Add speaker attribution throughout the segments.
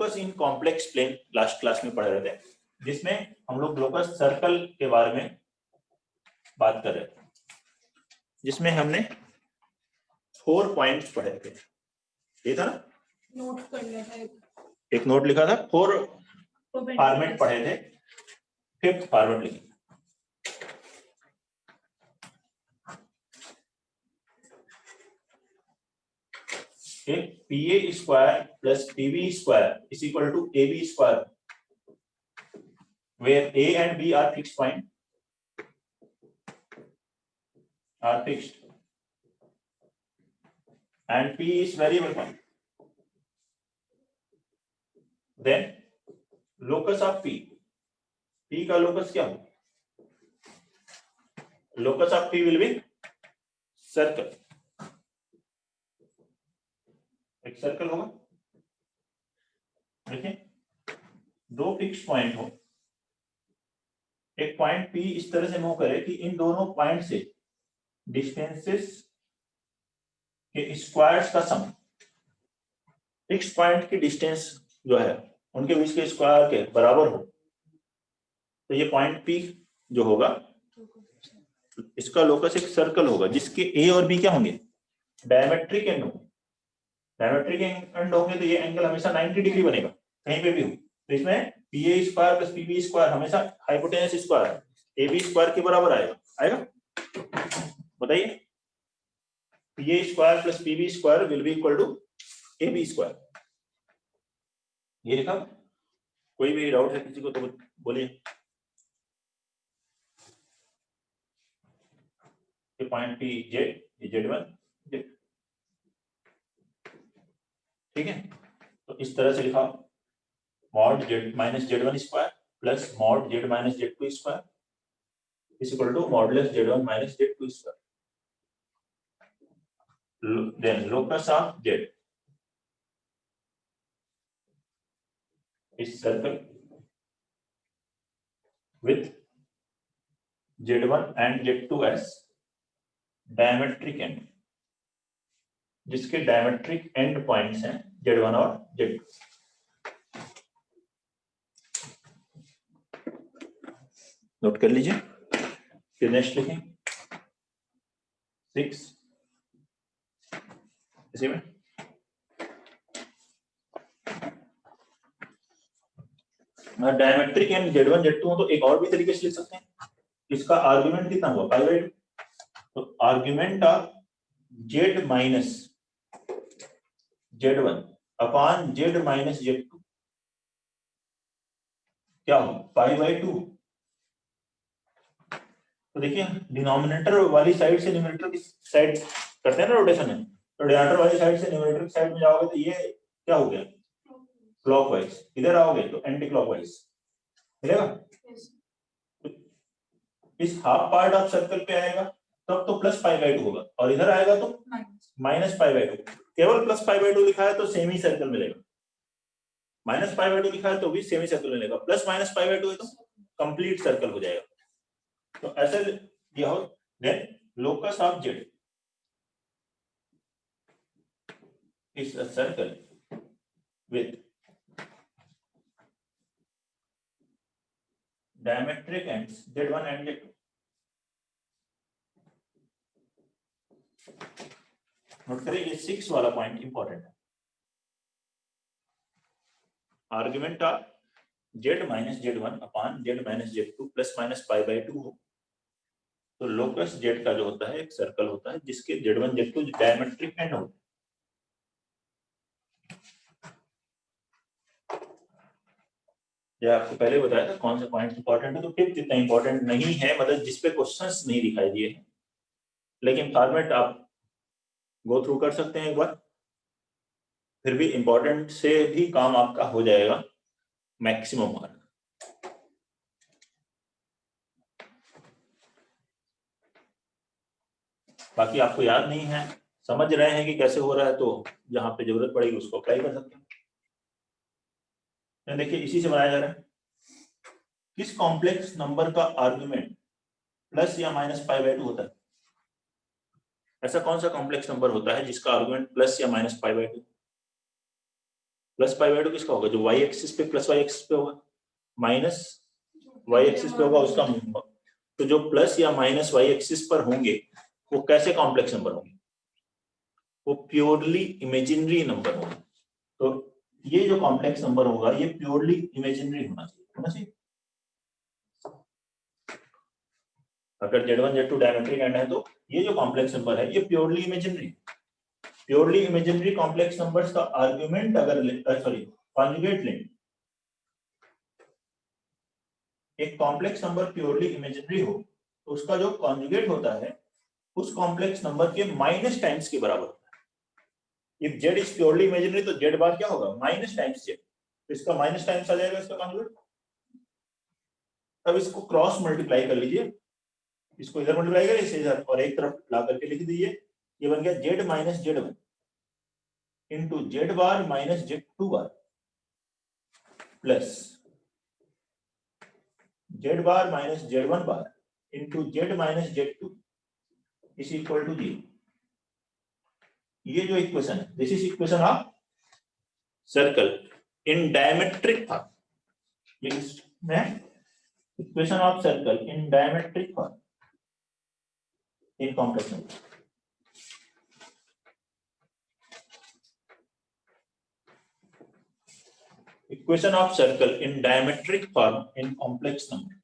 Speaker 1: Locus in complex plane last class में पढ़ रहे थे, जिसमें हम लोग लोकस सर्कल के बारे में बात कर रहे थे, जिसमें हमने 4 पॉइंट्स पढ़े थे। ये था ना,
Speaker 2: नोट कर लिया था,
Speaker 1: एक नोट लिखा था, 4 फॉर्मेट पढ़े थे, 5th फॉर्मेट लिखी। PA square plus PB square is equal to AB square, where A and B are fixed point, are fixed, and P is variable point. Then locus of P का locus क्या हो? Locus of P will be circle, एक circle होगा। देखिए, 2 fix point हो, एक point P इस तरह से मूव करे कि इन दोनों पॉइंट से डिस्टेंसेस के स्क्वायर्स का सम, फिक्स पॉइंट की डिस्टेंस जो है उनके बीच के स्क्वायर के बराबर हो, तो ये पॉइंट P जो होगा, इसका लोकस एक सर्कल होगा जिसके A और B क्या होंगे? डायमेट्रिक एंड होंगे। डायमेट्रिक एंड होंगे तो ये एंगल हमेशा 90 डिग्री बनेगा, कहीं पे भी हो। तो इसमें PA square plus PB square हमेशा हाइपोटेनस स्क्वायर AB स्क्वायर के बराबर आएगा। बताइए, PA square plus PB square will be equal to AB square. ये लिखा, कोई भी डाउट है किसी को तो बोलिए। ये पॉइंट P Z, ये Z1 Z, ठीक है। तो इस तरह से लिखा, mod Z minus Z1 square plus mod Z minus Z2 square is equal to modulus Z1 minus Z2 square. Then locus of Z is circle with Z1 and Z2 as diametric end, जिसके diametric and points हैं Z1 और Z2। Note कर लीजिए, फिर next लिखें 6 इसी में diametric and Z1 Z2 हो तो एक और भी तरीके से लिख सकते हैं। इसका आर्गुमेंट कितना हुआ? पाई, तो argument of Z minus Z1 upon Z minus Z2 क्या हो? पाई/2। तो देखिए, डिनोमिनेटर वाली साइड से न्यूमरेटर की साइड करते हैं ना रोटेशन में, तो डिनोमिनेटर वाली साइड से न्यूमरेटर की साइड में जाओगे तो ये क्या हो गया? क्लॉकवाइज। इधर आओगे तो एंटी क्लॉकवाइज मिलेगा। इस हाफ पार्ट ऑफ सर्कल पे आएगा तब तो प्लस पाई/2 होगा, और इधर आएगा तो माइनस पाई/2। केवल प्लस पाई/2 लिखा है तो सेमी सर्कल मिलेगा, माइनस पाई/2 लिखा है तो भी सेमी सर्कल मिलेगा, प्लस माइनस पाई/2 है तो कंप्लीट सर्कल हो जाएगा। तो ऐसे दिया हो। Then locus of Z is a circle with diametric ends Z1 and Z2. Note करिए, ये 6 वाला पॉइंट इंपॉर्टेंट है। Argument of Z minus Z1 upon Z minus Z2 plus minus पाई/2 हो, तो लोकस Z का जो होता है एक सर्कल होता है जिसके Z1 Z2 डायमेट्रिक एंड होते हैं। आपको पहले बताया था कौन सा पॉइंट इंपॉर्टेंट है, तो फिफ्थ इतना इंपॉर्टेंट नहीं है, मतलब जिसपे क्वेश्चंस नहीं दिखाई दिए हैं, लेकिन फॉर्मेट आप गो थ्रू कर सकते हैं एक बार, फिर भी इंपॉर्टेंट से भी काम आपका हो जाएगा मैक्सिमम मार्क। बाकी आपको याद नहीं है, समझ रहे हैं कि कैसे हो रहा है, तो जहां पे जरूरत पड़ेगी उसको अप्लाई कर सकते हैं। देखिए, इसी से बनाया जा रहा है, किस कॉम्प्लेक्स नंबर का आर्गुमेंट प्लस या माइनस पाई/2 होता है? ऐसा कौन सा कॉम्प्लेक्स नंबर होता है जिसका आर्गुमेंट प्लस या माइनस पाई/2? प्लस पाई बाई टू किसका होगा? जो वाई एक्सिस पे प्लस वाई एक्सिस पे होगा, माइनस वाई एक्सिस पे होगा उसका। तो जो प्लस या माइनस वाई एक्सिस पर होंगे वो कैसे कॉम्प्लेक्स नंबर होंगे? वो प्योरली इमेजिनरी नंबर होंगे। तो ये जो कॉम्प्लेक्स नंबर होगा ये प्योरली इमेजिनरी होना चाहिए। अगर Z1 Z2 डायमेट्रिक एंड है तो ये जो कॉम्प्लेक्स नंबर है ये प्योरली इमेजिनरी कॉम्प्लेक्स नंबर्स का आर्गुमेंट अगर कॉन्जुगेट लें, एक कॉम्प्लेक्स नंबर प्योरली इमेजिनरी हो तो उसका जो कॉन्जुगेट होता है उस कॉम्प्लेक्स नंबर के माइनस टाइम्स के बराबर होता है। If z is purely imaginary तो z बार क्या होगा? माइनस टाइम्स z, तो इसका माइनस टाइम्स आ जाएगा इसका कॉन्जुगेट। अब इसको क्रॉस मल्टीप्लाई कर लीजिए, इसको इधर मल्टीप्लाई करिए इसे इधर और एक तरफ ला करके लिख दीजिए, ये बन गया z minus z1 into z bar minus z2 bar plus z bar minus z1 bar into z minus z2 is equal to 0। ये जो इक्वेशन है this is equation of circle in diametric form. Equation of circle in diametric form in complex number. Equation of circle in diametric form in complex number.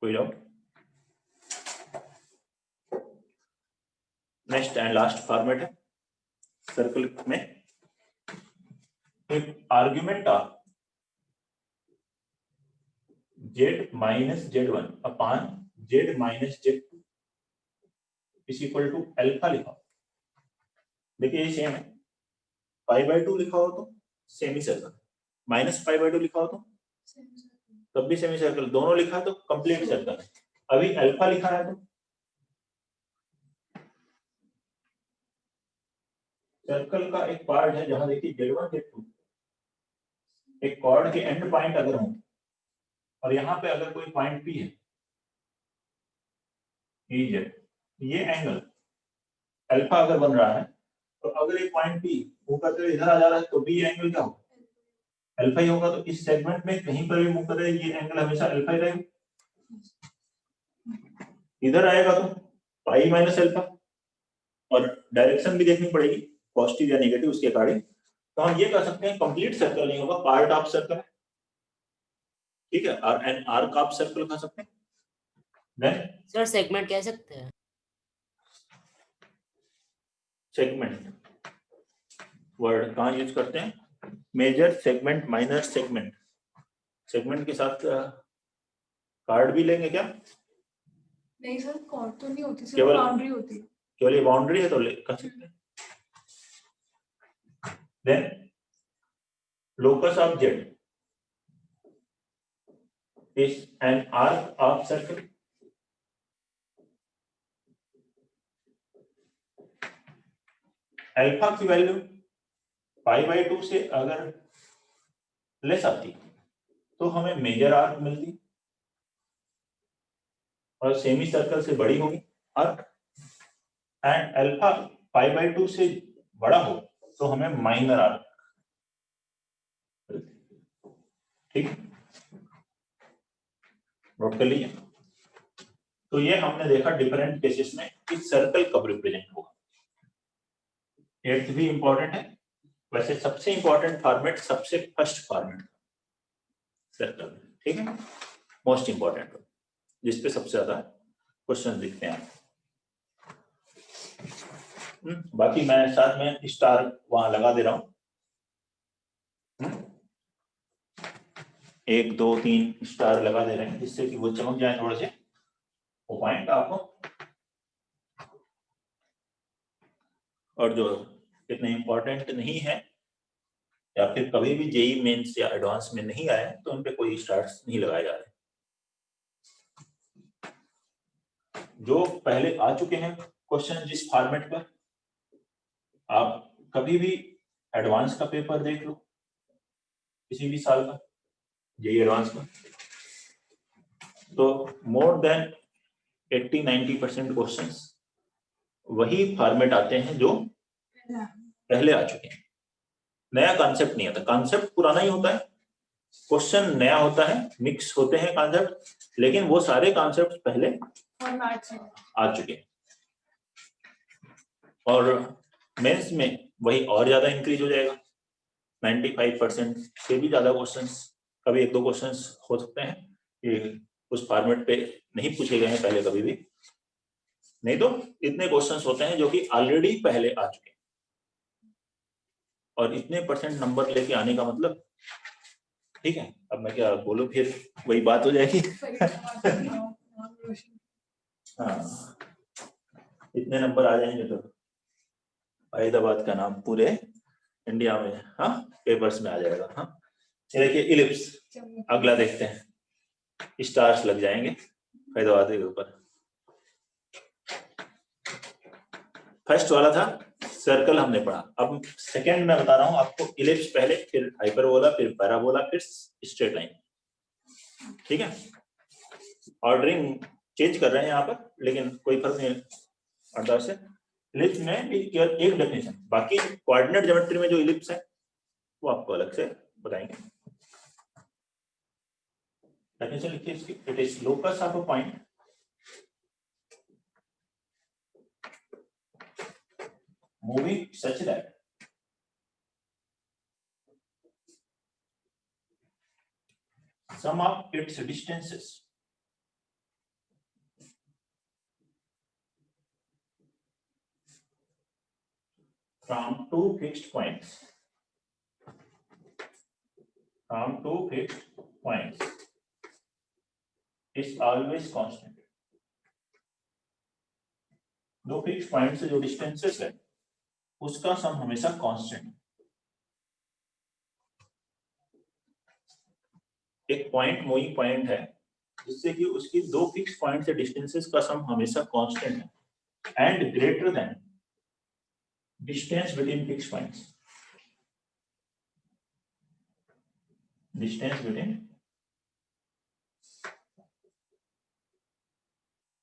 Speaker 1: कोई doubt? Next and last format है circle में, एक argument of z minus z1 upon z minus z2 is equal to alpha लिखा। देखिए ये same है, पाई by 2 लिखा हो तो semi circle, minus pi by 2 लिखा हो तो तब भी सेमी सर्कल, दोनों लिखा है तो कंप्लीट सर्कल है। अभी अल्फा लिखा है तो सर्कल का एक पार्ट है जहां देखिए z1 z2 एक कॉर्ड के एंड पॉइंट अगर हो और यहाँ पे अगर कोई पॉइंट P है, ये एंगल अल्फा अगर बन रहा है तो अगर एक पॉइंट P मूव करते हुए इधर आ जा रहा है तो भी एंगल क्या होगा? अल्फा ही होगा। तो इस सेगमेंट में कहीं पर भी मूव करे ये एंगल हमेशा अल्फा ही रहेगा। इधर आएगा तो पाई माइनस अल्फा, और डायरेक्शन भी देखनी पड़ेगी पॉजिटिव या नेगेटिव उसके अकॉर्डिंग। तो हम ये कह सकते हैं कंप्लीट सर्कल नहीं होगा, पार्ट ऑफ सर्कल है, ठीक है, और एन आर्क ऑफ सर्कल कह सकते हैं। देन
Speaker 2: सर सेगमेंट कह सकते हैं।
Speaker 1: सेगमेंट वर्ड कहाँ यूज करते हैं? Major segment, minor segment. Segment के साथ कार्ड भी लेंगे क्या?
Speaker 3: नहीं सर, कार्ड तो नहीं होती, सिर्फ
Speaker 1: केवल
Speaker 3: बाउंड्री होती है।
Speaker 1: केवल ये बाउंड्री है तो कर सकते हैं। Then locus of Z is an arc of circle. Alpha की वैल्यू पाई बाई 2 से अगर लेस आती तो हमें मेजर आर्क मिलती और सेमी सर्कल से बड़ी होगी arc, and alpha pi by 2 से बड़ा हो तो हमें माइनर आर्क मिलती। ठीक, नोट कर लीजिए। तो ये हमने देखा डिफरेंट केसेस में कि सर्कल कब रिप्रेजेंट होगा। एट्थ भी इंपॉर्टेंट है, वैसे सबसे इंपॉर्टेंट फॉर्मेट सबसे फर्स्ट फॉर्मेट सर्कल, ठीक है, मोस्ट इंपॉर्टेंट जिसपे सबसे ज्यादा क्वेश्चन दिखते हैं। बाकी मैं साथ में स्टार वहां लगा दे रहा हूं, 1 2 3 स्टार लगा दे रहे हैं जिससे कि वो चमक जाए थोड़े से वो पॉइंट आपको, और जो इतने इंपॉर्टेंट नहीं है या फिर कभी भी जेई मेंस या एडवांस में नहीं आए तो उन पे कोई स्टार्स नहीं लगाए जा रहे। जो पहले आ चुके हैं क्वेश्चन जिस फॉर्मेट पर, आप कभी भी एडवांस का पेपर देख लो किसी भी साल का, जेईई एडवांस का, तो मोर देन 80-90% क्वेश्चंस वही फॉर्मेट आते हैं जो पहले आ चुके हैं। नया कॉन्सेप्ट नहीं आता, कॉन्सेप्ट पुराना ही होता है, क्वेश्चन नया होता है, मिक्स होते हैं कॉन्सेप्ट, लेकिन वो सारे कॉन्सेप्ट पहले आ चुके हैं। और मेंस में वही और ज्यादा इंक्रीज हो जाएगा, 95% से भी ज्यादा क्वेश्चंस, कभी 1-2 क्वेश्चंस हो सकते हैं कि उस फॉर्मेट पे नहीं पूछे गए हैं पहले कभी भी, नहीं तो इतने क्वेश्चंस होते हैं जो कि ऑलरेडी पहले आ चुके हैं। और इतने % नंबर लेके आने का मतलब, ठीक है, अब मैं क्या बोलूं, फिर वही बात हो जाएगी। हाँ, इतने नंबर आ जाएंगे तो फरीदाबाद का नाम पूरे इंडिया में, हाँ, पेपर्स में आ जाएगा। हाँ, देखिए इलिप्स, अगला देखते हैं, स्टार्स लग जाएंगे फरीदाबाद के ऊपर। फर्स्ट वाला था सर्कल, हमने पढ़ा। अब सेकंड में बता रहा हूं आपको, इलिप्स पहले, फिर हाइपरबोला, फिर पैराबोला, फिर स्ट्रेट लाइन। ठीक है, ऑर्डरिंग चेंज कर रहे हैं यहाँ पर, लेकिन कोई फर्क नहीं पड़ता से। इलिप्स में एक डेफिनेशन, बाकी कोऑर्डिनेट ज्योमेट्री में जो इलिप्स है वो आपको अलग से बताएंगे। डेफिनेशन लिखिए इसकी, it is locus of a point moving such that sum of its distances from two fixed points is always constant. दो फिक्स पॉइंट से जो डिस्टेंसेस है उसका सम हमेशा कांस्टेंट। एक पॉइंट मूविंग पॉइंट है जिससे कि उसकी दो फिक्स पॉइंट से डिस्टेंसेस का सम हमेशा कांस्टेंट है and greater than distance between fix points. Distance between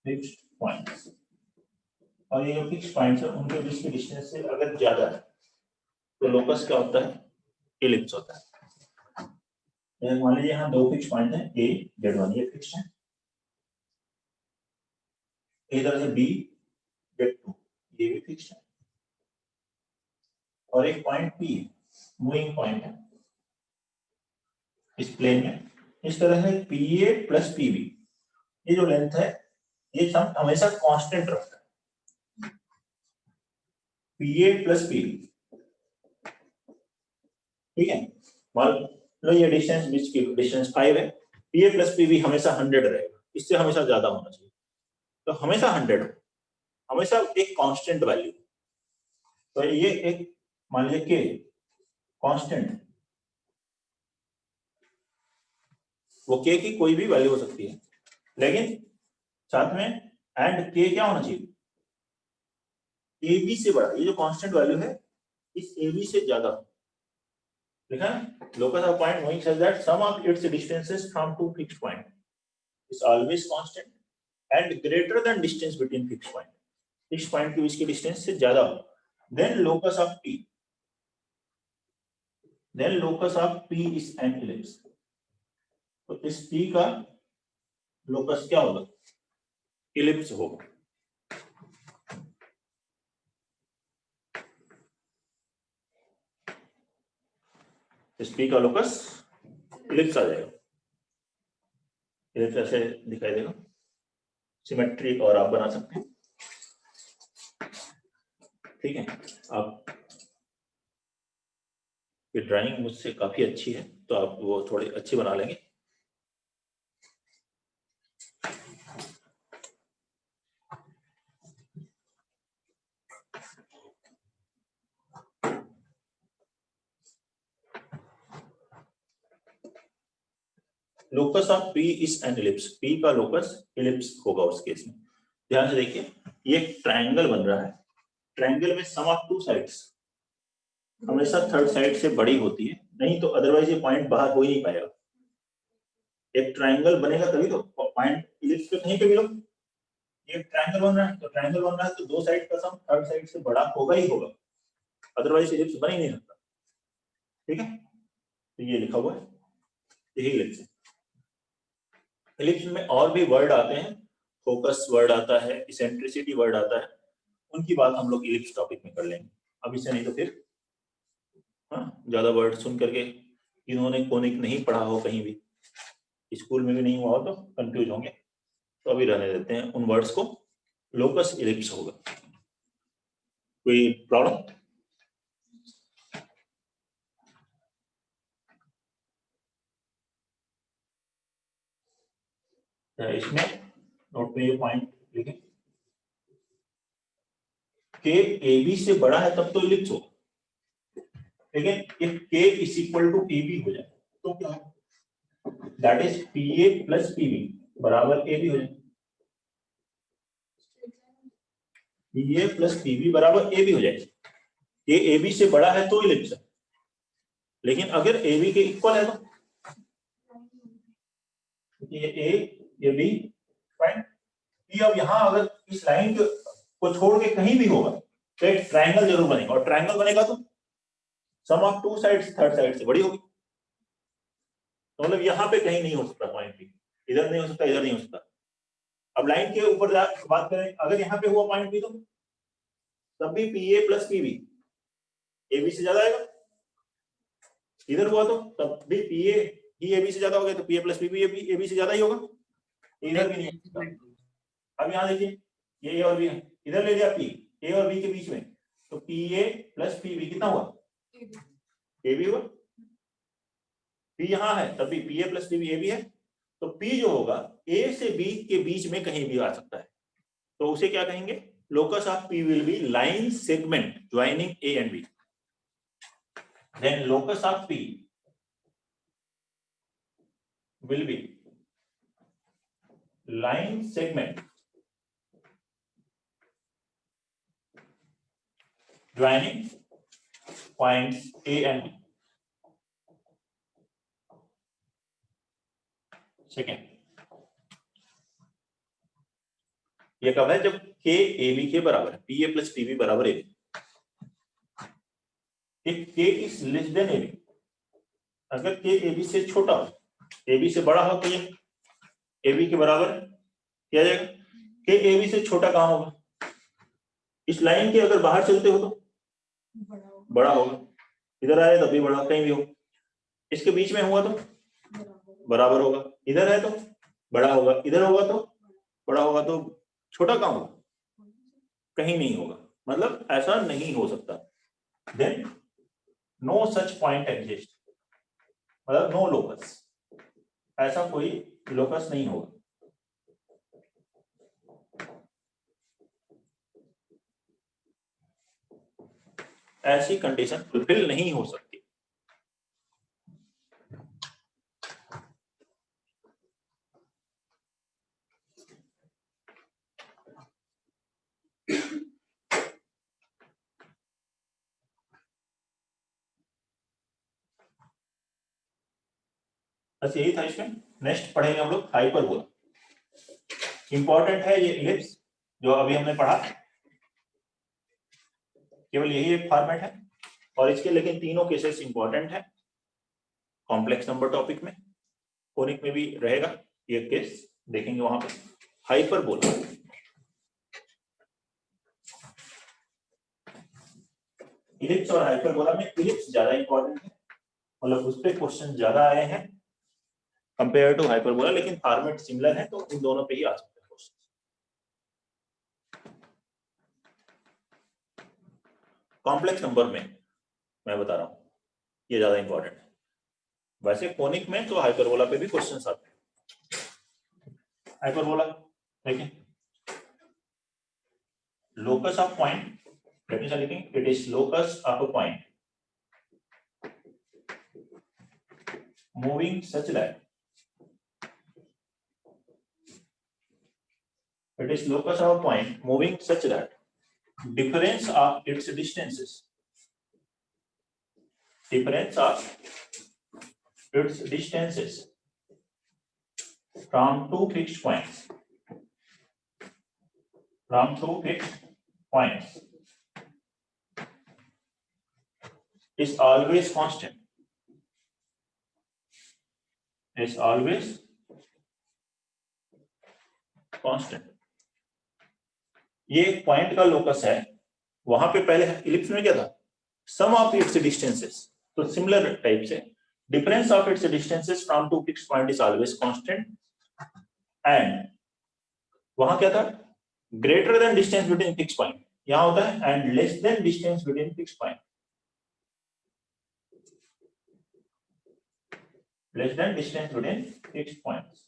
Speaker 1: fixed points, और ये जो फिक्स पॉइंट्स है उनके बीच की डिस्टेंस से अगर ज्यादा है तो लोकस क्या होता है, इलिप्स होता है। मान लीजिए यहाँ दो फिक्स पॉइंट है, ए Z1 ये फिक्स है, इधर से B Z2 ये भी फिक्स है, और एक पॉइंट P मूविंग पॉइंट है इस प्लेन में। इस तरह से PA प्लस PB ये जो लेंथ है ये सम हमेशा कांस्टेंट रहता है, PA प्लस PB। ठीक है, मान लो ये डिस्टेंस बीच की डिस्टेंस 5 है, PA प्लस PB हमेशा 100 रहेगा, इससे हमेशा ज्यादा होना चाहिए, तो हमेशा 100 हो, हमेशा एक कांस्टेंट वैल्यू। तो ये एक मान लीजिए के कांस्टेंट, वो के की कोई भी वैल्यू हो सकती है, लेकिन साथ में एंड के क्या होना चाहिए, ए बी से बड़ा। ये जो कांस्टेंट वैल्यू है इस ए बी से ज्यादा लिखा है। Locus of point moving such that sum of its distances from two fixed point is always constant and greater than distance between fixed point. Fixed point के बीच की डिस्टेंस से ज्यादा हो, then locus of P, then locus of P is an ellipse. तो इस P का locus क्या होगा, इलिप्स होगा। इस P का लोकस इलिप्स आ जाएगा, इलिप्स ऐसे दिखाई देगा, सिमेट्री और आप बना सकते हैं। ठीक है, आप ये ड्राइंग मुझसे काफी अच्छी है तो आप वो थोड़ी अच्छी बना लेंगे। Locus of P is an ellipse, P का लोकस इलिप्स होगा उस केस में। ध्यान से देखिए, ये ट्रायंगल बन रहा है, ट्रायंगल में सम ऑफ टू साइड्स हमेशा थर्ड साइड से बड़ी होती है, नहीं तो अदरवाइज ये पॉइंट बाहर हो ही नहीं पाएगा। एक ट्रायंगल बनेगा तभी तो पॉइंट इलिप्स पे कहीं पे भी लो, ये ट्रायंगल बन रहा है, तो ट्रायंगल बन रहा है तो दो साइड का सम थर्ड साइड से बड़ा होगा ही होगा, अदरवाइज इलिप्स बन ही नहीं सकता। ठीक है, तो ये लिखा हुआ है, यही इलिप्स है। इलिप्स में और भी वर्ड आते हैं, फोकस वर्ड आता है, इसेंट्रिसिटी वर्ड आता है, उनकी बात हम लोग इलिप्स टॉपिक में कर लेंगे, अब इसे नहीं तो फिर ज्यादा वर्ड सुन करके इन्होंने कोनिक नहीं पढ़ा हो, कहीं भी स्कूल में भी नहीं हुआ हो तो कंफ्यूज होंगे, तो अभी रहने देते हैं उन वर्ड्स को, लोकस इलिप्स होगा। कोई प्रॉब्लम? इसमें नोट पे ये पॉइंट लिखें, के ए बी से बड़ा है तब तो इलिप्स होगा, लेकिन if K is equal to A B हो जाए तो क्या है, that is P A plus P B बराबर ए बी हो जाए, P A plus P B बराबर ए बी हो जाए, ये ए बी से बड़ा है तो इलिप्स है, लेकिन अगर ए बी के इक्वल है तो ये ए ये बी फाइन, ये अब यहाँ अगर इस लाइन को छोड़ के कहीं भी होगा तो एक ट्रायंगल जरूर बनेगा, और ट्रायंगल बनेगा तो sum of two sides third side से बड़ी होगी, तो मतलब यहाँ पे कहीं नहीं हो सकता पॉइंट बी, इधर नहीं हो सकता, इधर नहीं हो सकता। अब लाइन के ऊपर बात करें, अगर यहाँ पे हुआ पॉइंट बी तो तब भी P A plus P B A B से ज्यादा आएगा, इधर हुआ तो तब भी पी ए बी से ज्यादा हो गया, तो P A plus P B A B से ज्यादा ही होगा, इधर भी नहीं होगा। अब यहाँ देखिए, ये ए और बी है, इधर ले लिया पी ए और बी के बीच में, तो P A plus P B कितना हुआ, ए बी हुआ, पी यहाँ है तब भी P A plus P B A B है, तो पी जो होगा ए से बी के बीच में कहीं भी आ सकता है, तो उसे क्या कहेंगे, locus of P will be line segment joining A and B, then locus of P will be line segment joining points A and B. Second, ये कब है, जब K A B के बराबर है, P A plus P B बराबर A B, if K is less than A B, अगर K A B से छोटा हो, A B से बड़ा हो तो ये A B के बराबर किया जाएगा, K A B से छोटा कहाँ होगा, इस लाइन के अगर बाहर चलते हो तो बड़ा होगा, इधर आए तब भी बड़ा, कहीं भी हो, इसके बीच में हुआ तो बराबर होगा, इधर है तो बड़ा होगा, इधर होगा तो बड़ा होगा, तो छोटा कहाँ होगा, कहीं नहीं होगा, मतलब ऐसा नहीं हो सकता, then no such point exist, मतलब नो लोकस, ऐसा कोई लोकस नहीं होगा। ऐसी कंडीशन फुलफिल नहीं हो सकती। बस यही था इसमें। नेक्स्ट पढ़ेंगे हम लोग हाइपरबोला, इंपॉर्टेंट है ये इलिप्स जो अभी हमने पढ़ा, केवल यही एक फॉर्मेट है, और इसके लेकिन तीनों केसेस इंपॉर्टेंट है, कॉम्प्लेक्स नंबर टॉपिक में, कोनिक में भी रहेगा ये केस, देखेंगे वहां पे। हाइपरबोला, इलिप्स और हाइपरबोला में इलिप्स ज्यादा इंपॉर्टेंट है, मतलब उस पे क्वेश्चन ज्यादा आए हैं कंपेयर टू हाइपरबोला, लेकिन फॉर्मेट सिमिलर है तो इन दोनों पे ही आ सकते हैं क्वेश्चन। कॉम्प्लेक्स नंबर में मैं बता रहा हूं ये ज्यादा इंपॉर्टेंट है, वैसे कोनिक में तो हाइपरबोला पे भी क्वेश्चंस आते हैं। हाइपरबोला देखें, लोकस ऑफ पॉइंट, डेफिनेशन लिखेंगे, it is locus of a point moving such that It is locus of a point moving such that difference of its distances from two fixed points is always constant. ये एक point का locus है, वहां पे पहले ellipse में क्या था, सम ऑफ इट्स डिस्टेंसेस, तो सिमिलर टाइप से difference of its distances from two fixed point is always constant, and वहां क्या था, greater than distance between fixed point, यहां होता है and less than distance between fixed point, less than distance between fixed points.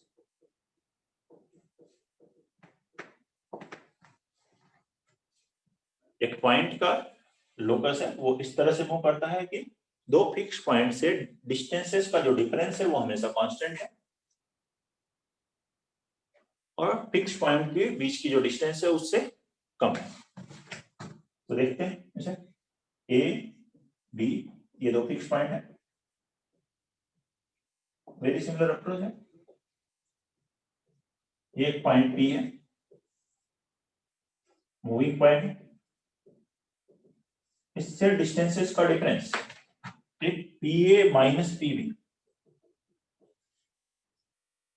Speaker 1: एक point का locus है वो इस तरह से मूव करता है कि दो फिक्स पॉइंट से डिस्टेंसेस का जो डिफरेंस है वो हमेशा कांस्टेंट है, और फिक्स पॉइंट के बीच की जो डिस्टेंस है उससे कम है। तो देखते हैं ऐसे ए बी, ये दो फिक्स पॉइंट है, वेरी सिमिलर अप्रोच है। ये एक पॉइंट पी है, मूविंग पॉइंट है, इससे डिस्टेंसेस का डिफरेंस एक पीए माइनस पीबी,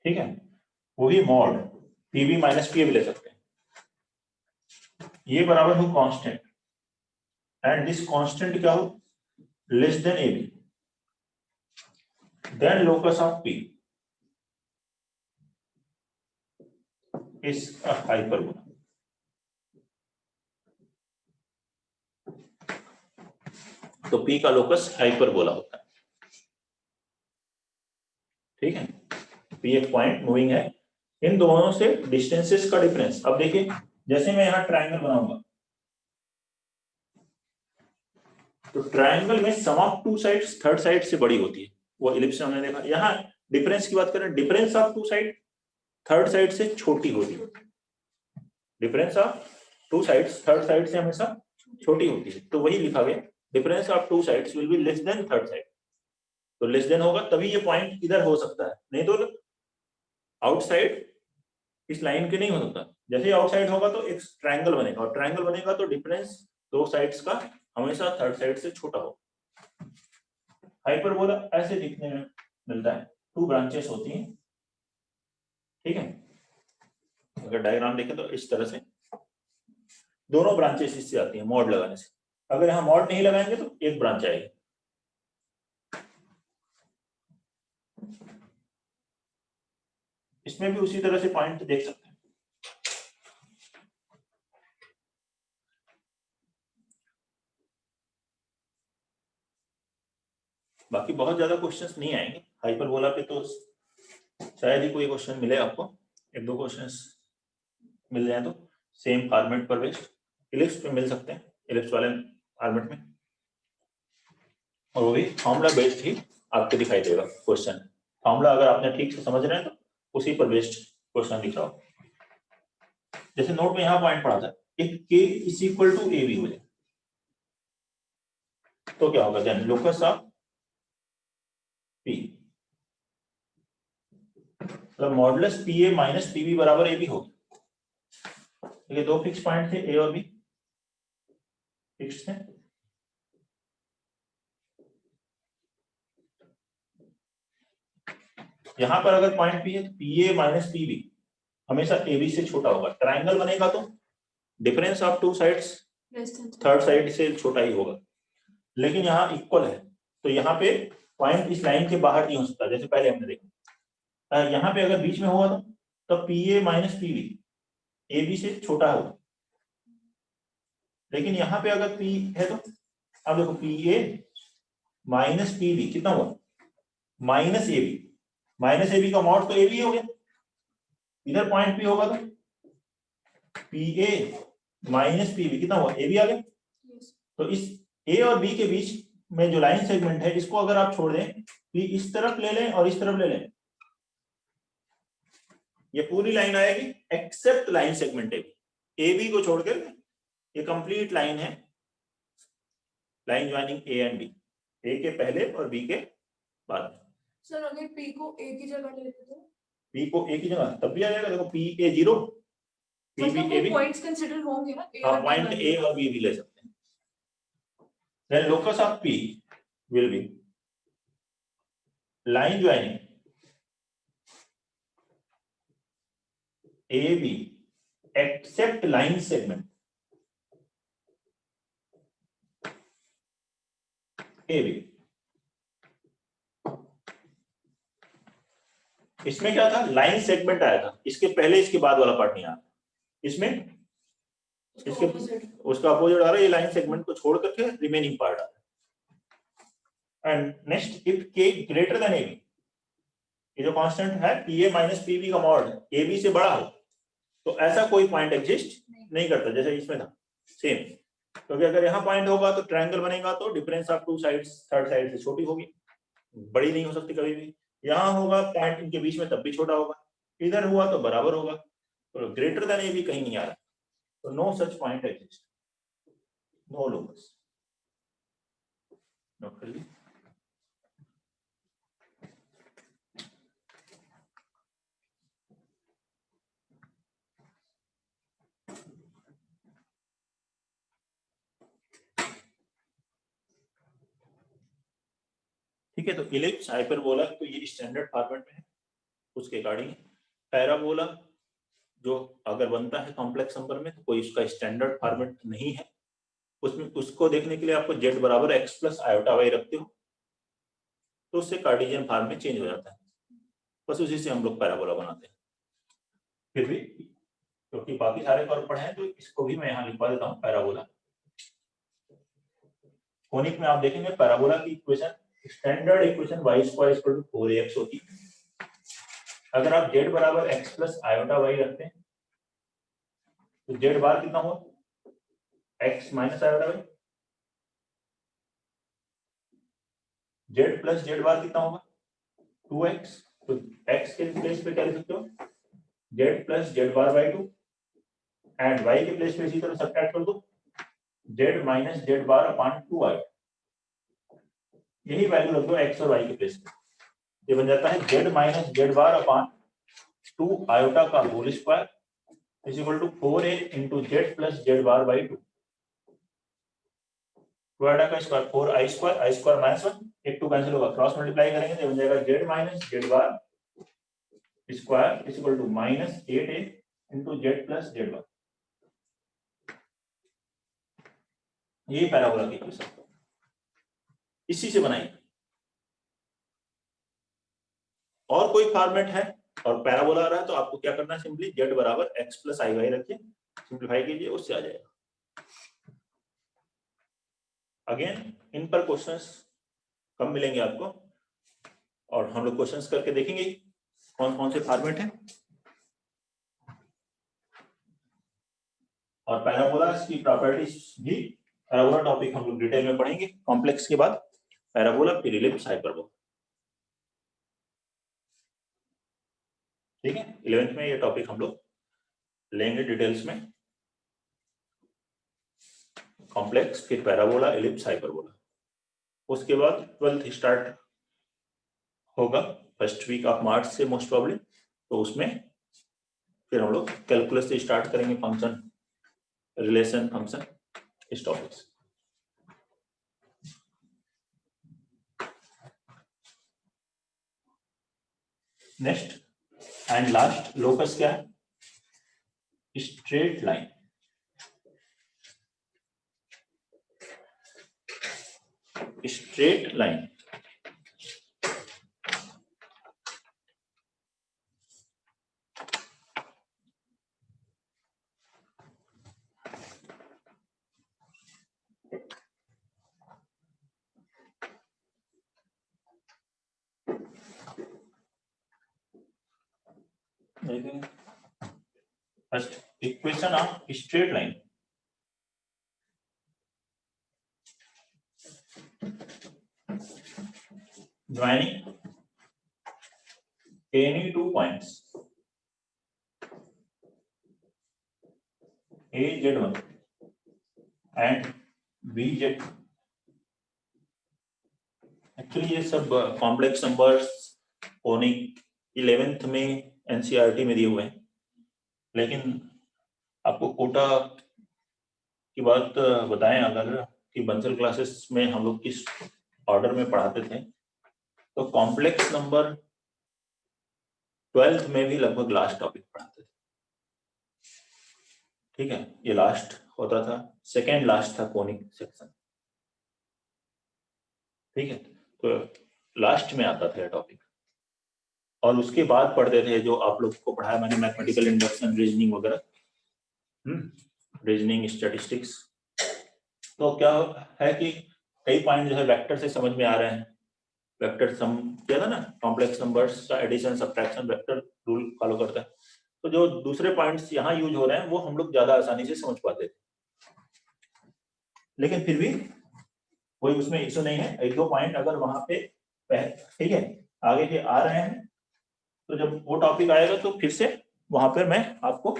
Speaker 1: ठीक है, वही मॉड पीबी माइनस पीए भी ले सकते हैं, ये बराबर हो कांस्टेंट, एंड दिस कांस्टेंट क्या हो, less than AB, then locus of P is a hyperbola. तो P का लोकस हाइपरबोला होता है, ठीक है। P एक पॉइंट मूविंग है, इन दोनों से डिस्टेंसेस का डिफरेंस, अब देखिए जैसे मैं यहां ट्रायंगल बनाऊंगा तो ट्रायंगल में sum of two sides third side से बड़ी होती है, वो इलिप्स में हमने देखा। यहां डिफरेंस की बात करें, difference of two side third side से छोटी होती है, difference of two sides third side से हमेशा छोटी होती है, तो वही लिखा गया, difference of two sides will be less than third side. तो लेस देन होगा तभी ये पॉइंट इधर हो सकता है, नहीं तो आउटसाइड इस लाइन के नहीं हो सकता। जैसे ही आउटसाइड होगा तो एक ट्रायंगल बनेगा, और ट्रायंगल बनेगा तो डिफरेंस दो साइड्स का हमेशा थर्ड साइड से छोटा हो। हाइपरबोला ऐसे दिखने में मिलता है, टू ब्रांचेस होती हैं, ठीक है। अगर डायग्राम देखें तो इस तरह से दोनों ब्रांचेस इससे आती हैं मॉड लगाने से। अगर यहाँ मॉड नहीं लगाएंगे तो एक ब्रांच आएगी। इसमें भी उसी तरह से पॉइंट देख सकते हैं। बाकी बहुत ज्यादा क्वेश्चंस नहीं आएंगे हाइपरबोला पे, तो शायद ही कोई क्वेश्चन मिले आपको, एक दो क्वेश्चंस मिल जाए तो सेम फॉर्मेट पर बेस्ड इलिप्स पे मिल सकते हैं, इलिप्स वाले फॉर्मेट में, और वो भी फॉर्मूला बेस्ड ही आपको दिखाई देगा क्वेश्चन। फॉर्मूला अगर आपने ठीक से समझ रहे हैं तो उसी पर बेस्ड क्वेश्चन दिख रहा हो। जैसे नोट में यहाँ पॉइंट पढ़ा था, if k is equal to ab हो जाए तो क्या होगा, देन लोकस ऑफ p, मतलब मॉडुलस pa माइनस pb बराबर ab होगा। ये दो फिक्स पॉइंट थे a और b, फिक्स थे, यहां पर अगर पॉइंट p है तो pa माइनस pb हमेशा ab से छोटा होगा। ट्रायंगल बनेगा तो difference of two sides third side से छोटा ही होगा, लेकिन यहाँ इक्वल है तो यहाँ पे पॉइंट इस लाइन के बाहर नहीं हो सकता, जैसे पहले हमने देखा। यहाँ पे अगर बीच में होगा तो pa माइनस pb ab से छोटा होगा, लेकिन यहाँ पे अगर p है तो अब देखो pa माइनस pb कितना हुआ, माइनस ab का मॉड तो ab हो गया, इधर पॉइंट p होगा तो pa माइनस pb कितना हुआ, ab आ गया। तो इस a और b के बीच में जो लाइन सेगमेंट है इसको अगर आप छोड़ दें, p इस तरफ ले लें और इस तरफ ले लें, ये पूरी लाइन आएगी except line segment A B को छोड़कर ये कंप्लीट लाइन है, line joining A and B, A के पहले और बी के बाद।
Speaker 3: सर अगर पी को ए की जगह ले लेते तो
Speaker 1: पी को ए की जगह तब भी आ जाएगा, देखो P A 0 P B A B,
Speaker 3: points consider होंगे ना,
Speaker 1: हाँ पॉइंट ए और बी भी ले सकते हैं। Then locus of P will be line joining A B except line segment A B. इसमें क्या था, लाइन सेगमेंट आया था, इसके पहले इसके बाद वाला पार्ट नहीं आया, इसमें इसके उसका अपोजिट आ रहा है, ये लाइन सेगमेंट को छोड़ करके रिमेनिंग पार्ट आ रहा है। And next if K greater than A B, ये जो कांस्टेंट है P A minus P B का मॉड ए बी से बड़ा हो तो ऐसा कोई पॉइंट एग्जिस्ट नहीं करता, जैसे इसमें था सेम, क्योंकि अगर यहाँ पॉइंट होगा तो ट्रायंगल बनेगा तो difference of two sides third side से छोटी होगी, बड़ी नहीं हो सकती कभी भी। यहाँ होगा पॉइंट इनके बीच में तब भी छोटा होगा, इधर हुआ तो बराबर होगा, तो ग्रेटर देन ए बी कहीं नहीं आ रहा, तो no such point exist, no locus. Note कर ली। ठीक है, तो इलिप्स हाइपरबोला तो ये स्टैंडर्ड फॉर्मेट में है, उसके अकॉर्डिंग पैराबोला जो अगर बनता है कॉम्प्लेक्स नंबर में तो कोई उसका स्टैंडर्ड फॉर्मेट नहीं है, उसमें उसको देखने के लिए आपको z बराबर x प्लस आयोटा वाई रखते हो तो उससे कार्टेशियन फॉर्म में चेंज हो जाता है, बस उसी से हम लोग पैराबोला बनाते हैं। फिर भी क्योंकि बाकी सारे कर्व पढ़े हैं तो इसको भी मैं यहाँ लिखवा देता हूँ पैराबोला। कोनिक में आप देखेंगे पैराबोला की equation standard equation y square equal to 4ax होती है। अगर आप z बराबर x प्लस आयोटा वाई रखते हैं तो z बार कितना होगा x minus iota Y, z plus z bar कितना होगा 2x, तो x के प्लेस पे क्या लिख सकते हो z plus z bar by 2 and y के प्लेस पे इसी तरह सब्ट्रैक्ट कर दो z minus z bar upon 2i, यही वैल्यू रख दो x और y के प्लेस पे, ये बन जाता है z minus z bar upon 2 iota का whole square is equal to 4a into z plus z bar by 2, iota का स्क्वायर 4i स्क्वायर माइनस 1, एक 2 कैंसिल होगा, क्रॉस मल्टीप्लाई करेंगे तो बन जाएगा z minus z bar square is equal to minus 8a into z plus z bar. ये parabola की equation इसी से बनाई, और कोई फॉर्मेट है और पैराबोला आ रहा है तो आपको क्या करना है, सिंपली z बराबर x प्लस आई वाई रखिए, सिंप्लीफाई कीजिए, उससे आ जाएगा। अगेन इन पर क्वेश्चंस कम मिलेंगे आपको और हम लोग क्वेश्चंस करके देखेंगे कौन कौन से फॉर्मेट है, और पैराबोला की प्रॉपर्टीज भी पैराबोला टॉपिक हम लोग डिटेल में पढ़ेंगे, कॉम्प्लेक्स के बाद पैराबोला फिर इलिप्स हाइपरबोला। ठीक है, 11th में ये टॉपिक हम लोग लेंगे डिटेल्स में, कॉम्प्लेक्स फिर पैराबोला इलिप्स हाइपरबोला। उसके बाद 12th स्टार्ट होगा फर्स्ट वीक ऑफ मार्च से मोस्ट प्रॉब्ली, तो उसमें फिर हम लोग कैलकुलस से स्टार्ट करेंगे, फंक्शन रिलेशन फंक्शन इस टॉपिक से। नेक्स्ट एंड लास्ट लोकस क्या है, straight line. Straight line first equation of straight line, joining any two points A Z one and B Z, actually ये सब कॉम्प्लेक्स नंबर्स कोनिक 11th में NCERT में दिए हुए हैं, लेकिन आपको कोटा की बात बताएं अगर कि बंसल क्लासेस में हम लोग किस ऑर्डर में पढ़ाते थे, तो कॉम्प्लेक्स नंबर 12th में भी लगभग लास्ट टॉपिक पढ़ाते थे। ठीक है, ये लास्ट होता था, सेकेंड लास्ट था कोनिक सेक्शन। ठीक है, तो लास्ट में आता था ये टॉपिक, और उसके बाद पढ़ते थे जो आप लोग को पढ़ाया मैंने, मैथमेटिकल इंडक्शन, रीजनिंग वगैरह, रीजनिंग, स्टैटिस्टिक्स। तो क्या है कि कई पॉइंट जो है वेक्टर से समझ में आ रहे हैं, वेक्टर सम किया था ना, कॉम्प्लेक्स नंबर्स का addition subtraction vector rule follow करता है, तो जो दूसरे पॉइंट्स यहाँ यूज हो रहे हैं वो हम लोग ज्यादा आसानी से समझ पाते थे, लेकिन फिर भी कोई उसमें इशू नहीं है, एक दो पॉइंट अगर वहां पे ठीक है आगे के आ रहे हैं, तो जब वो टॉपिक आएगा तो फिर से वहां पर मैं आपको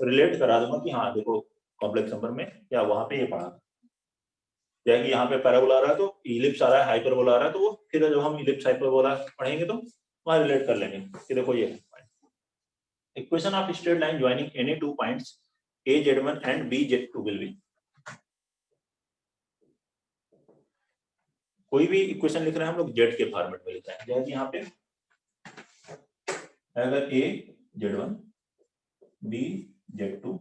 Speaker 1: रिलेट करा दूंगा कि हाँ देखो कॉम्प्लेक्स नंबर में या वहां पे ये पढ़ा, जैसे कि यहाँ पे पैराबोला आ रहा है तो इलिप्स आ रहा है, हाइपरबोला आ रहा है, तो वो फिर जब हम इलिप्स हाइपरबोला पढ़ेंगे तो वहां रिलेट कर लेंगे कि देखो ये equation of straight line joining any two points A Z one and B Z two will be. कोई भी इक्वेशन लिख रहे हैं हम लोग जेड के फॉर्मेट में लिख रहे हैं, जैसे यहाँ पे अगर A Z one B Z two,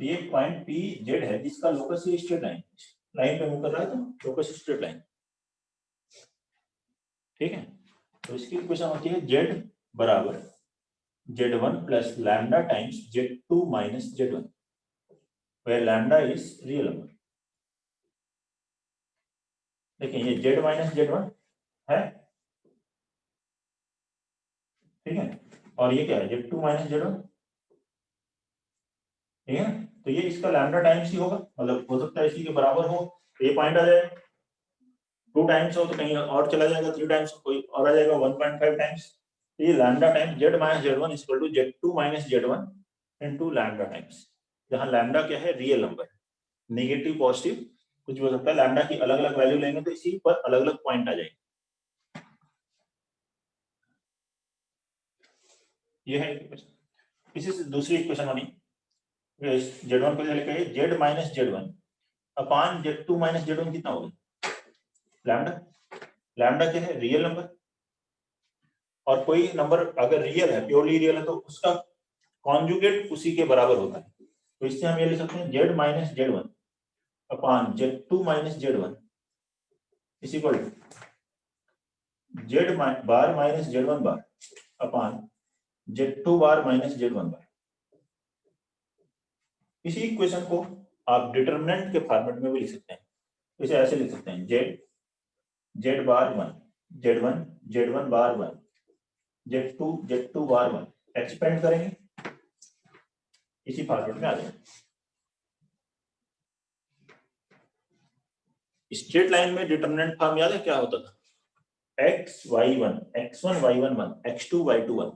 Speaker 1: ये पॉइंट पी जेड है जिसका लोकस ये स्ट्रेट लाइन लाइन पे मूव कर रहा है, तो लोकस स्ट्रेट लाइन। ठीक है, तो इसकी इक्वेशन होती है जेड बराबर Z one plus lambda times Z two minus Z one, where lambda is real number। देखिए ये z माइनस जेड वन है, ठीक है, और ये क्या है Z two minus Z one, ठीक है, तो ये इसका लैम्डा टाइम्स ही होगा, मतलब हो सकता है इसी के बराबर हो, तो ये पॉइंट आ जाए, 2 टाइम्स हो तो कहीं और चला जाएगा, 3 टाइम्स कोई और आ जाएगा 1.5 टाइम्स, तो ये lambda times Z minus Z one equal to Z two minus Z one into lambda times, जहां लैम्डा क्या है रियल नंबर, नेगेटिव पॉजिटिव कुछ भी हो सकता है, लैम्डा की अलग अलग वैल्यू लेंगे तो इसी पर अलग अलग पॉइंट आ जाएंगे। ये है इक्वेशन। इसी से दूसरी इक्वेशन बनी जेड वन को लिखा है Z minus Z one upon Z two minus Z one, कितना होगा लैम्डा, लैम्डा क्या है रियल नंबर, और कोई नंबर अगर रियल है प्योरली रियल है तो उसका कॉन्जुगेट उसी के बराबर होता है, तो इससे हम ये लिख सकते हैं Z minus Z one upon Z two minus Z one is equal to Z bar minus Z one bar upon Z two bar minus Z one bar. इसी इक्वेशन को आप डिटरमिनेंट के फॉर्मेट में भी लिख सकते हैं, इसे ऐसे लिख सकते हैं Z Z bar one Z one bar one Z two bar one, expand करेंगे इसी फॉर्मेट में आ जाएगा। स्ट्रेट लाइन में डिटरमिनेंट फॉर्म याद है क्या होता था, X Y one X one Y one one X two Y two one,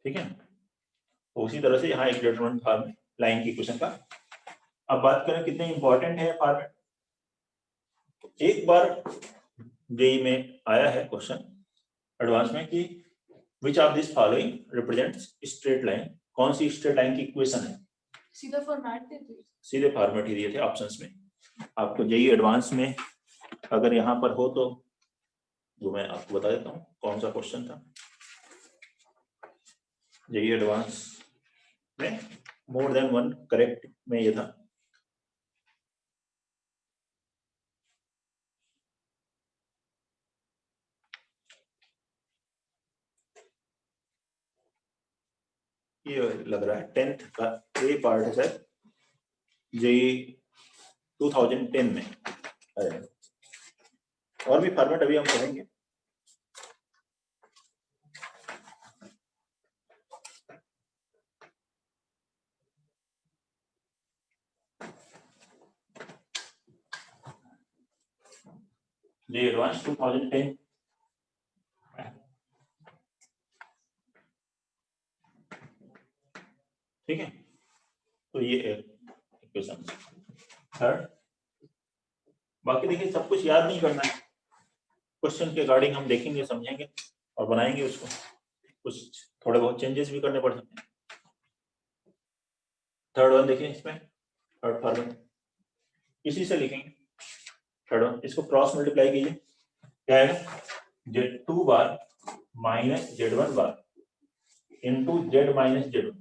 Speaker 1: ठीक है, तो उसी तरह से यहाँ एक डिटरमिनेंट फॉर्म है लाइन की इक्वेशन का। अब बात करें कितने इंपॉर्टेंट है फॉर्मेट, एक बार जेई में आया है क्वेश्चन एडवांस में कि which of this following represents straight line, कौन सी स्ट्रेट लाइन की इक्वेशन है,
Speaker 3: सीधा फॉर्मेट दे दो,
Speaker 1: सीधे फॉर्मेट ही दिए थे ऑप्शंस में। आपको जेई एडवांस में अगर यहाँ पर हो तो जो मैं आपको बता देता हूँ कौन सा क्वेश्चन था, जेई एडवांस में मोर देन वन करेक्ट में ये था, ये लग रहा है 10th का ए पार्ट है सर, जेई 2010 में आया, और भी फॉर्मेट अभी हम पढ़ेंगे। जेई एडवांस 2010, ठीक है, ये इक्वेशन थर्ड। बाकी देखिए सब कुछ याद नहीं करना है, क्वेश्चन के अकॉर्डिंग हम देखेंगे, समझेंगे और बनाएंगे उसको, कुछ थोड़े बहुत चेंजेस भी करने पड़ सकते हैं। थर्ड वन देखिए, इसमें थर्ड फॉर्मूला इसी से लिखेंगे। थर्ड वन, इसको क्रॉस मल्टीप्लाई कीजिए, क्या आएगा, Z2 bar minus Z1 bar into Z minus Z1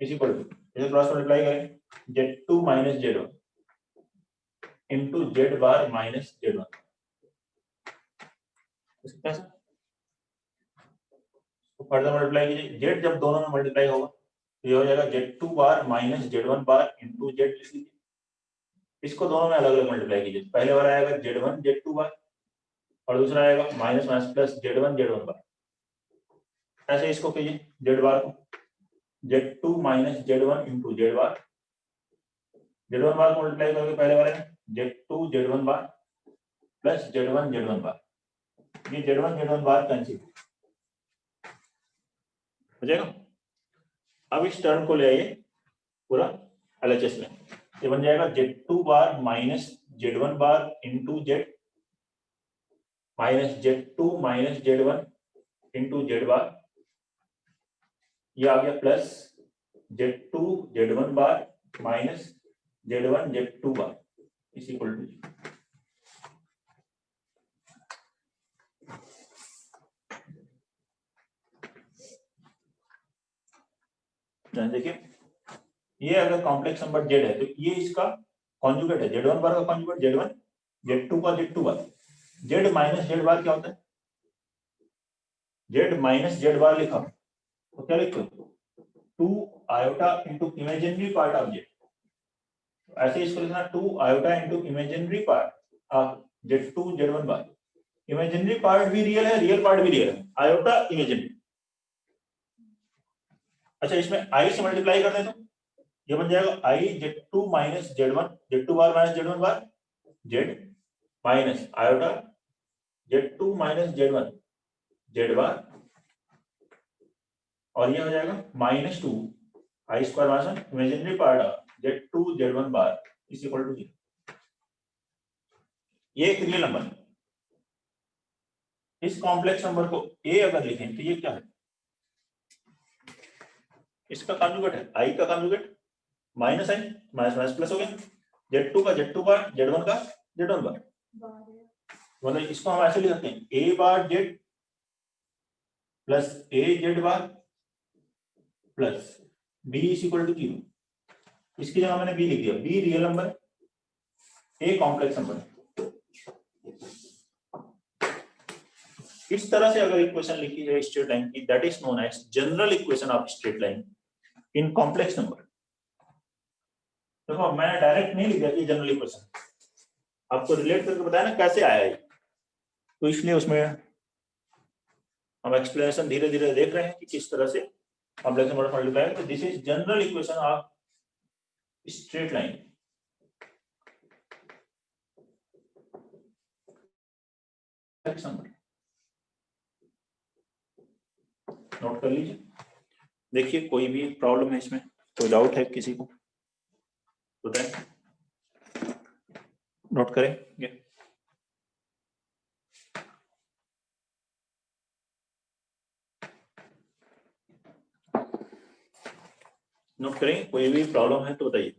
Speaker 1: इसी पर इसे क्रॉस मल्टीप्लाई करें, Z2 minus Z1 into Z bar minus Z1। Further multiply कीजिए, Z जब दोनों में मल्टीप्लाई होगा तो ये हो जाएगा Z2 bar minus Z1 bar into Z लिख लीजिए। इसको दोनों में अलग अलग मल्टीप्लाई कीजिए, पहले वाला आएगा Z1 Z2 बार और दूसरा आएगा minus minus plus Z1 Z1 बार। ऐसे इसको कीजिए, Z बार को Z2 minus Z1 into Z बार को मल्टीप्लाई करके पहले वाले में Z2 Z1 बार प्लस Z1 Z1 बार, ये Z1 Z1 बार कैंसिल हो जाएगा। अब इस टर्म को ले आइए पूरा LHS में, ये बन जाएगा Z2 bar minus Z1 bar into Z minus Z2 minus Z1 into Z bar, ये आ गया plus Z2 Z1 bar minus Z1 Z2 bar is equal to, देखिए ये अगर कॉम्प्लेक्स नंबर Z है तो ये इसका कॉन्जुगेट है, Z1 बार का कॉन्जुगेट Z1, Z2 का Z2 बार। Z माइनस Z बार क्या होता है, Z माइनस Z बार लिखा तो क्या लिखते हो, 2 iota into imaginary part of Z, ऐसे इसको लिखना 2 iota into imaginary part of Z2 Z1 bar. Imaginary part भी रियल है, रियल पार्ट भी रियल है, आयोटा इमेजिनरी। अच्छा इसमें I से मल्टीप्लाई कर दे तो ये बन जाएगा I Z2 minus Z1, Z2 bar minus Z1 bar Z minus iota Z2 minus Z1 Z bar, और ये हो जाएगा minus 2 I square minus imaginary part of Z2 Z1 bar is equal to 0। ये एक रियल नंबर है। इस complex number को A अगर लिखें तो ये क्या है, इसका कॉन्जुगेट है, I का conjugate minus I minus minus plus हो गया, Z2 का Z2 बार Z1 का Z1 बार, मतलब इसको हम ऐसे लिख सकते हैं A बार Z प्लस A Z बार प्लस B इज इक्वल टू 0। इसकी जगह मैंने B लिख दिया, B रियल नंबर है, A कॉम्प्लेक्स नंबर है। इस तरह से अगर इक्वेशन लिखी जाए स्ट्रेट लाइन की, that is known as general equation of straight line in complex number. देखो मैंने डायरेक्ट नहीं लिखा कि जनरल इक्वेशन, आपको रिलेट करके बताया ना कैसे आया है, तो इसलिए उसमें हम एक्सप्लेनेशन धीरे धीरे देख रहे हैं कि किस तरह से कॉम्प्लेक्स नंबर मल्टीप्लाई है। तो this is general equation of straight line. Note कर लीजिए, देखिए कोई भी प्रॉब्लम है इसमें, कोई डाउट है किसी को बताएं, नोट करें। नोट करें, कोई भी प्रॉब्लम है तो बताइए।